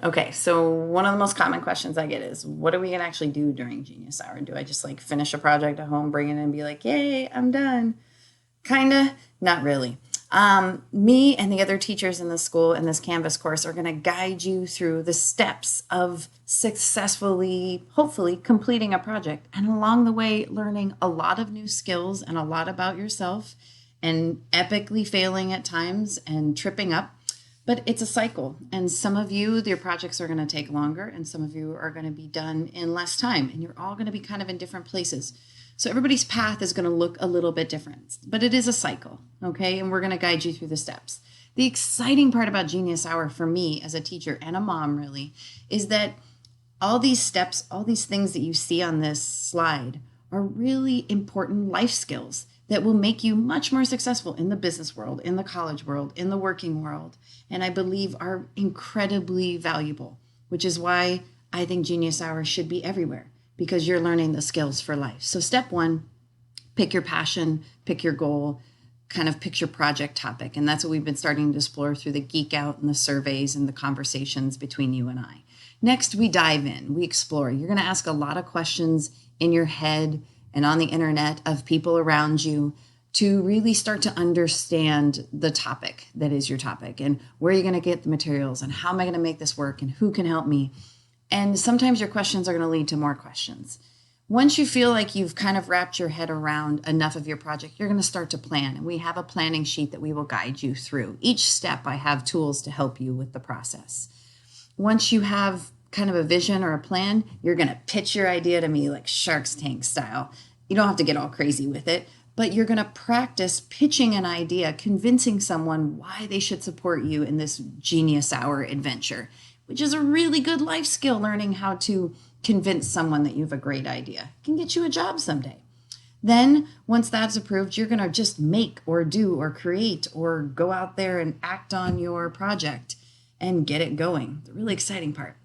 Okay, so one of the most common questions I get is, what are we gonna actually do during Genius Hour? Do I just like finish a project at home, bring it in, and be like, yay, I'm done? Kinda, not really. Me and the other teachers in the school in this Canvas course are going to guide you through the steps of successfully, hopefully, completing a project. And along the way, learning a lot of new skills and a lot about yourself and epically failing at times and tripping up. But it's a cycle. And some of you, your projects are going to take longer, and some of you are going to be done in less time. And you're all going to be kind of in different places. So everybody's path is going to look a little bit different, but it is a cycle, okay? And we're going to guide you through the steps. The exciting part about Genius Hour for me as a teacher and a mom really is that all these steps, all these things that you see on this slide are really important life skills that will make you much more successful in the business world, in the college world, in the working world, and I believe are incredibly valuable, which is why I think Genius Hour should be everywhere, because you're learning the skills for life. So step one, pick your passion, pick your goal, kind of pick your project topic. And that's what we've been starting to explore through the Geek Out and the surveys and the conversations between you and I. Next, we dive in, we explore. You're going to ask a lot of questions in your head and on the internet of people around you to really start to understand the topic that is your topic and where you're going to get the materials and how am I going to make this work and who can help me. And sometimes your questions are going to lead to more questions. Once you feel like you've kind of wrapped your head around enough of your project, you're going to start to plan. And we have a planning sheet that we will guide you through. Each step, I have tools to help you with the process. Once you have kind of a vision or a plan, you're going to pitch your idea to me like Shark's Tank style. You don't have to get all crazy with it, but you're going to practice pitching an idea, convincing someone why they should support you in this Genius Hour adventure, which is a really good life skill. Learning how to convince someone that you have a great idea can get you a job someday. Then once that's approved, you're going to just make or do or create or go out there and act on your project and get it going. The really exciting part.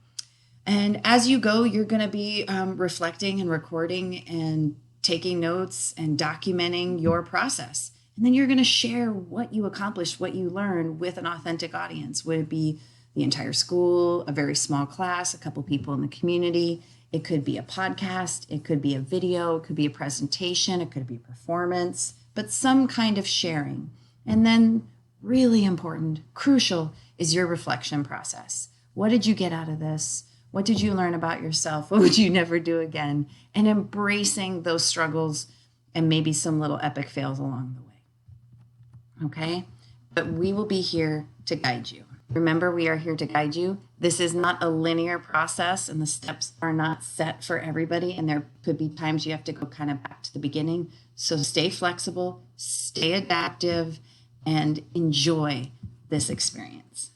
And as you go, you're going to be reflecting and recording and taking notes and documenting your process. And then you're going to share what you accomplished, what you learned with an authentic audience. Would it be the entire school, a very small class, a couple people in the community? It could be a podcast, it could be a video, it could be a presentation, it could be a performance, but some kind of sharing. And then really important, crucial, is your reflection process. What did you get out of this? What did you learn about yourself? What would you never do again? And embracing those struggles and maybe some little epic fails along the way. Okay? But we will be here to guide you. Remember, we are here to guide you. This is not a linear process, and the steps are not set for everybody. And there could be times you have to go kind of back to the beginning. So stay flexible, stay adaptive, and enjoy this experience.